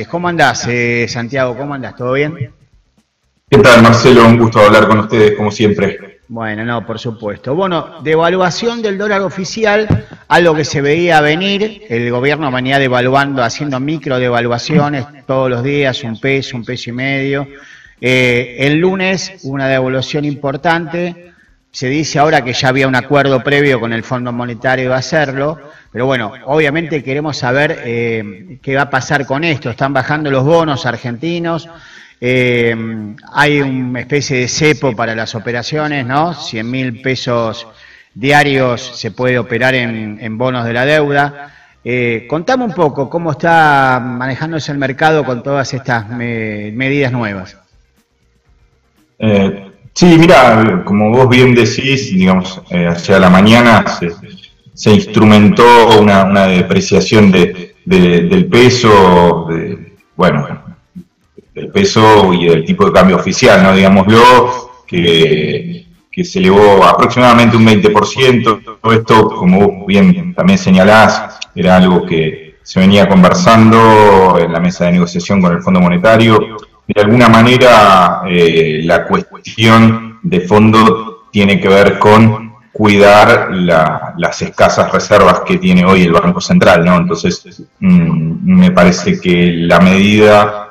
¿Cómo andás, Santiago? ¿Cómo andás? ¿Todo bien? ¿Qué tal, Marcelo? Un gusto hablar con ustedes, como siempre. Bueno, no, por supuesto. Bueno, devaluación del dólar oficial, algo que se veía venir. El gobierno venía devaluando, haciendo micro devaluaciones todos los días, un peso y medio. El lunes una devaluación importante. Se dice ahora que ya había un acuerdo previo con el Fondo Monetario de hacerlo, pero bueno, obviamente queremos saber qué va a pasar con esto. Están bajando los bonos argentinos, hay una especie de cepo para las operaciones, ¿no? 100.000 pesos diarios se puede operar en bonos de la deuda. Contame un poco cómo está manejándose el mercado con todas estas medidas nuevas. Sí, mira, como vos bien decís, digamos, hacia la mañana se instrumentó una depreciación del peso, del peso y del tipo de cambio oficial, ¿no? Digámoslo, que se elevó aproximadamente un 20%. Todo esto, como vos bien también señalás, era algo que se venía conversando en la mesa de negociación con el Fondo Monetario. De alguna manera, la cuestión de fondo tiene que ver con cuidar las escasas reservas que tiene hoy el Banco Central, ¿no? Entonces, me parece que la medida,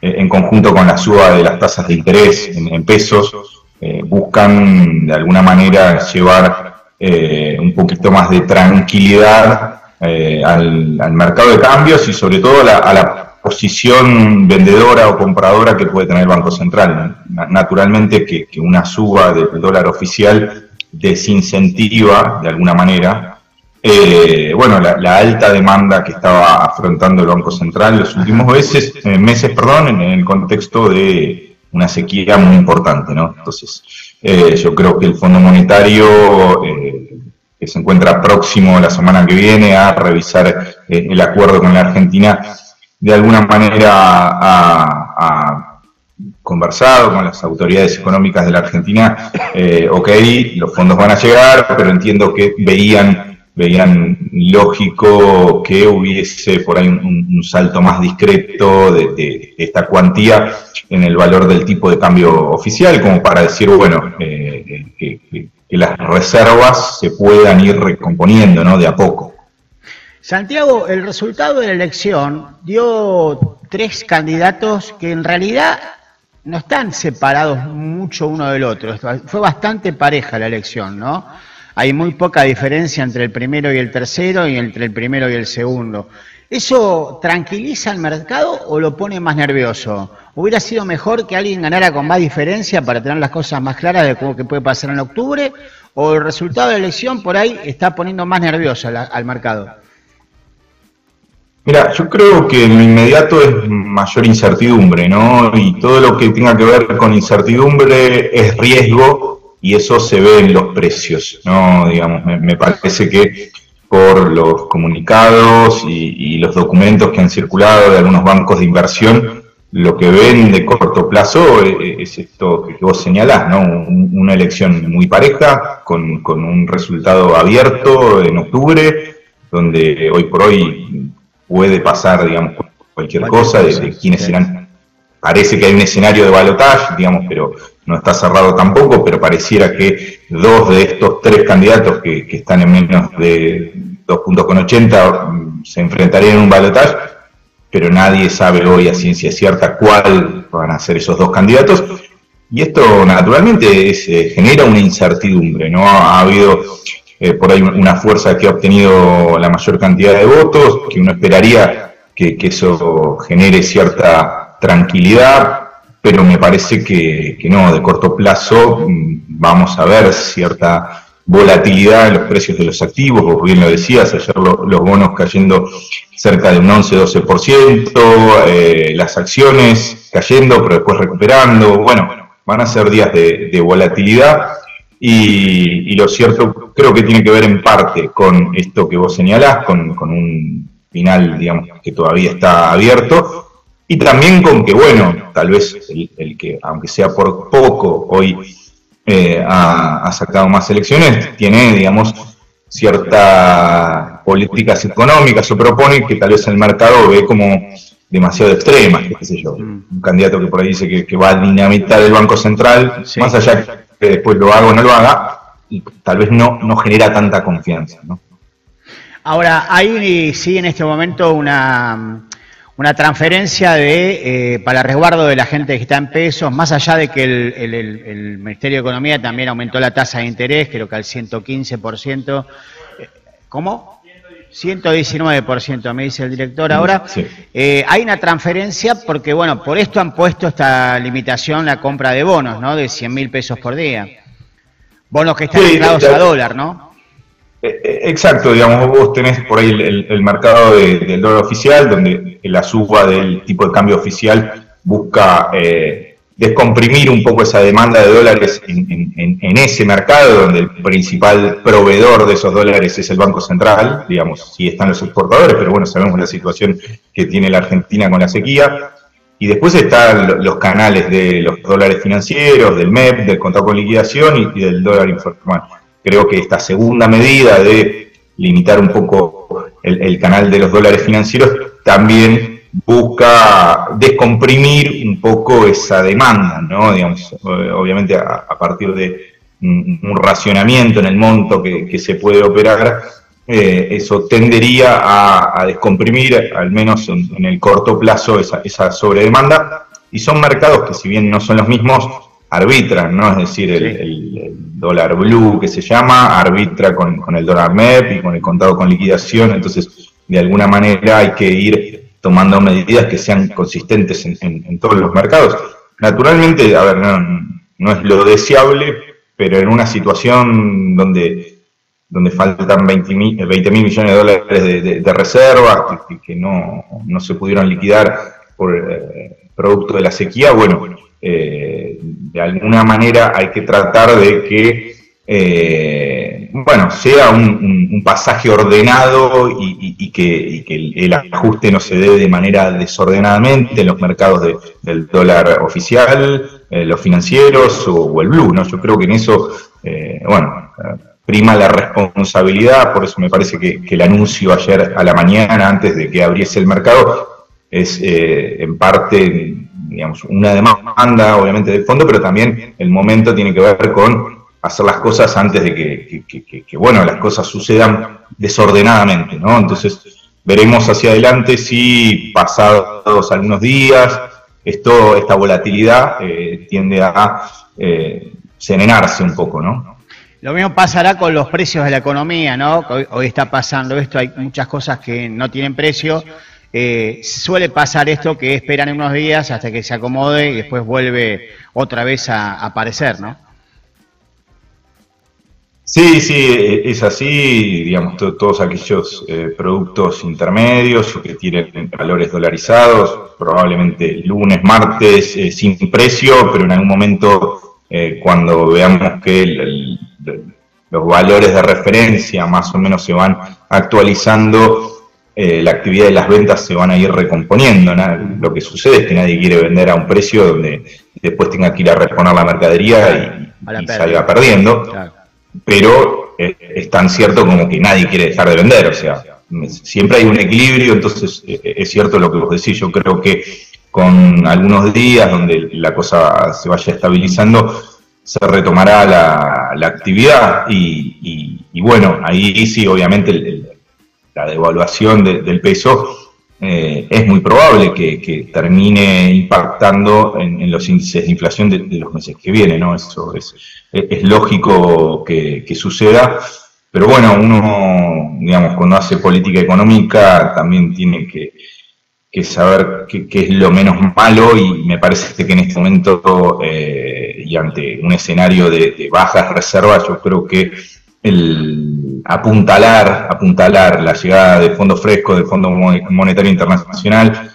en conjunto con la suba de las tasas de interés en pesos, buscan de alguna manera llevar un poquito más de tranquilidad al mercado de cambios y sobre todo a la posición vendedora o compradora que puede tener el Banco Central. Naturalmente que una suba del dólar oficial desincentiva de alguna manera la alta demanda que estaba afrontando el Banco Central en los últimos meses, en el contexto de una sequía muy importante, ¿no? Entonces, yo creo que el Fondo Monetario, que se encuentra próximo la semana que viene a revisar el acuerdo con la Argentina, de alguna manera ha conversado con las autoridades económicas de la Argentina. Ok, los fondos van a llegar, pero entiendo que veían lógico que hubiese por ahí un salto más discreto de esta cuantía en el valor del tipo de cambio oficial, como para decir, bueno, que las reservas se puedan ir recomponiendo, ¿no? De a poco. Santiago, el resultado de la elección dio 3 candidatos que en realidad no están separados mucho uno del otro. Fue bastante pareja la elección, ¿no? Hay muy poca diferencia entre el primero y el tercero y entre el primero y el segundo. ¿Eso tranquiliza al mercado o lo pone más nervioso? ¿Hubiera sido mejor que alguien ganara con más diferencia para tener las cosas más claras de cómo que puede pasar en octubre? ¿O el resultado de la elección por ahí está poniendo más nervioso al mercado? Mira, yo creo que en lo inmediato es mayor incertidumbre, ¿no? Y todo lo que tenga que ver con incertidumbre es riesgo y eso se ve en los precios, ¿no? Digamos, me parece que por los comunicados y los documentos que han circulado de algunos bancos de inversión, lo que ven de corto plazo es esto que vos señalás, ¿no? Una elección muy pareja, con un resultado abierto en octubre, donde hoy por hoy puede pasar, digamos, cualquier cosa de quiénes serán. Parece que hay un escenario de balotaje, digamos, pero no está cerrado tampoco, pero pareciera que 2 de estos 3 candidatos que están en menos de 2,80 se enfrentarían en un balotaje, pero nadie sabe hoy a ciencia cierta cuál van a ser esos 2 candidatos, y esto naturalmente genera una incertidumbre, ¿no? Ha habido por ahí una fuerza que ha obtenido la mayor cantidad de votos, que uno esperaría que eso genere cierta tranquilidad, pero me parece que no, de corto plazo vamos a ver cierta volatilidad en los precios de los activos. Vos bien lo decías, ayer los bonos cayendo cerca de un 11-12%, las acciones cayendo pero después recuperando. Bueno, van a ser días de volatilidad. Y lo cierto creo que tiene que ver en parte con esto que vos señalás, con un final, digamos, que todavía está abierto, y también con que, bueno, tal vez el que, aunque sea por poco, hoy ha sacado más elecciones, tiene, digamos, ciertas políticas económicas o propone que tal vez el mercado ve como demasiado extremas, qué sé yo, un candidato que por ahí dice que va a dinamitar el Banco Central, sí, más allá que después lo haga o no lo haga, y tal vez no genera tanta confianza, ¿no? Ahora, hay sí en este momento una transferencia para resguardo de la gente que está en pesos, más allá de que el Ministerio de Economía también aumentó la tasa de interés, creo que al 115%. ¿Cómo? 119%, me dice el director ahora. Sí. Hay una transferencia porque, bueno, por esto han puesto esta limitación la compra de bonos, ¿no? De 100.000 pesos por día. Bonos que están ligados a dólar, ¿no? Exacto, digamos, vos tenés por ahí el mercado del dólar oficial, donde la suba del tipo de cambio oficial busca descomprimir un poco esa demanda de dólares en ese mercado, donde el principal proveedor de esos dólares es el Banco Central, digamos, sí están los exportadores, pero bueno, sabemos la situación que tiene la Argentina con la sequía. Y después están los canales de los dólares financieros, del MEP, del contado con liquidación y del dólar informal. Creo que esta segunda medida de limitar un poco el canal de los dólares financieros también busca descomprimir un poco esa demanda, ¿no? Digamos, obviamente a partir de un racionamiento en el monto que se puede operar, eso tendería a descomprimir, al menos en el corto plazo, esa sobredemanda. Y son mercados que, si bien no son los mismos, arbitran, ¿no? Es decir, el dólar blue, que se llama, arbitra con el dólar MEP y con el contado con liquidación. Entonces, de alguna manera hay que ir tomando medidas que sean consistentes en todos los mercados. Naturalmente, a ver, no es lo deseable, pero en una situación donde faltan 20 mil millones de dólares de reservas que no se pudieron liquidar por producto de la sequía, bueno, de alguna manera hay que tratar de que sea un pasaje ordenado y que el ajuste no se dé de manera desordenadamente en los mercados del dólar oficial, los financieros o el blue, ¿no? Yo creo que en eso, prima la responsabilidad. Por eso me parece que el anuncio ayer a la mañana, antes de que abriese el mercado, es en parte, digamos, una demanda obviamente del fondo, pero también el momento tiene que ver con hacer las cosas antes de que las cosas sucedan desordenadamente, ¿no? Entonces veremos hacia adelante si pasados algunos días esta volatilidad tiende a serenarse un poco, ¿no? Lo mismo pasará con los precios de la economía, ¿no? Hoy está pasando esto, hay muchas cosas que no tienen precio. Suele pasar esto, que esperan unos días hasta que se acomode y después vuelve otra vez a aparecer, ¿no? Sí, es así, digamos, todos aquellos productos intermedios que tienen valores dolarizados, probablemente lunes, martes, sin precio, pero en algún momento cuando veamos que los valores de referencia más o menos se van actualizando, la actividad de las ventas se van a ir recomponiendo, ¿no? Lo que sucede es que nadie quiere vender a un precio donde después tenga que ir a reponer la mercadería y salga perdiendo. Claro. Pero es tan cierto como que nadie quiere dejar de vender, o sea, siempre hay un equilibrio. Entonces es cierto lo que vos decís. Yo creo que con algunos días donde la cosa se vaya estabilizando, se retomará la actividad y bueno, ahí sí, obviamente la devaluación del peso es muy probable que termine impactando en los índices de inflación de los meses que vienen, ¿no? Eso es lógico que suceda, pero bueno, uno, digamos, cuando hace política económica también tiene que saber qué es lo menos malo, y me parece que en este momento y ante un escenario de bajas reservas, yo creo que el apuntalar la llegada de fondos frescos, del Fondo Monetario Internacional,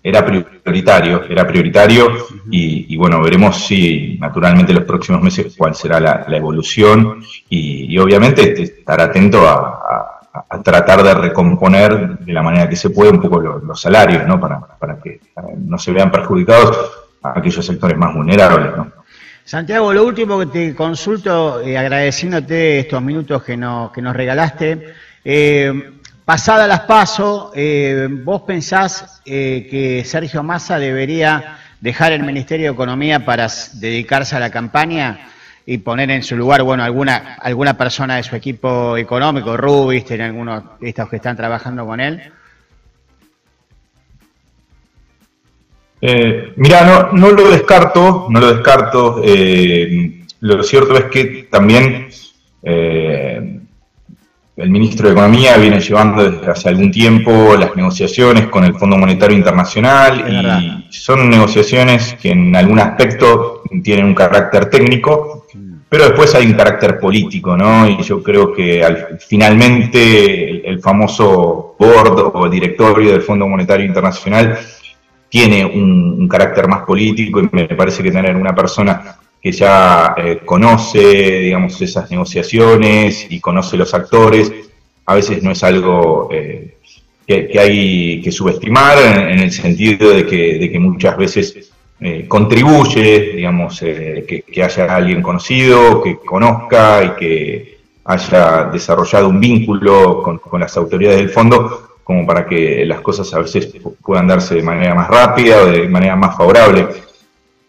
era prioritario y bueno, veremos si naturalmente en los próximos meses cuál será la evolución y obviamente estar atento a tratar de recomponer de la manera que se puede un poco los salarios, ¿no? Para que no se vean perjudicados a aquellos sectores más vulnerables, ¿no? Santiago, lo último que te consulto, agradeciéndote estos minutos que nos regalaste, pasada las PASO, ¿vos pensás que Sergio Massa debería dejar el Ministerio de Economía para dedicarse a la campaña y poner en su lugar, bueno, alguna persona de su equipo económico, Rubinstein, algunos de estos que están trabajando con él? Mirá, no lo descarto, lo cierto es que también el ministro de Economía viene llevando desde hace algún tiempo las negociaciones con el Fondo Monetario Internacional y son negociaciones que en algún aspecto tienen un carácter técnico, pero después hay un carácter político, ¿no? Y yo creo que finalmente el famoso board o directorio del Fondo Monetario Internacional tiene un carácter más político y me parece que tener una persona que ya conoce, digamos, esas negociaciones y conoce los actores, a veces no es algo que hay que subestimar en el sentido de que muchas veces contribuye, digamos, que haya alguien conocido, que conozca y que haya desarrollado un vínculo con las autoridades del fondo, como para que las cosas a veces puedan darse de manera más rápida o de manera más favorable.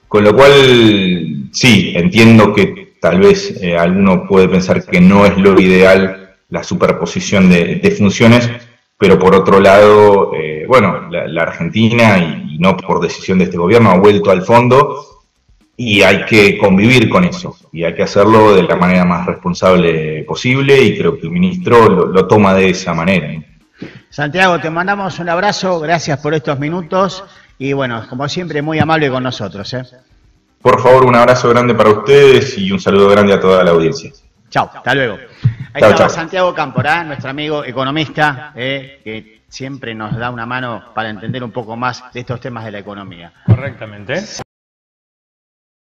Con lo cual, sí, entiendo que tal vez alguno puede pensar que no es lo ideal la superposición de funciones, pero por otro lado, bueno, la Argentina, y no por decisión de este gobierno, ha vuelto al fondo y hay que convivir con eso, y hay que hacerlo de la manera más responsable posible, y creo que el ministro lo toma de esa manera. Santiago, te mandamos un abrazo, gracias por estos minutos y bueno, como siempre, muy amable con nosotros. Por favor, un abrazo grande para ustedes y un saludo grande a toda la audiencia. Chao, hasta luego. Ahí estaba Santiago Cámpora, nuestro amigo economista, que siempre nos da una mano para entender un poco más de estos temas de la economía. Correctamente.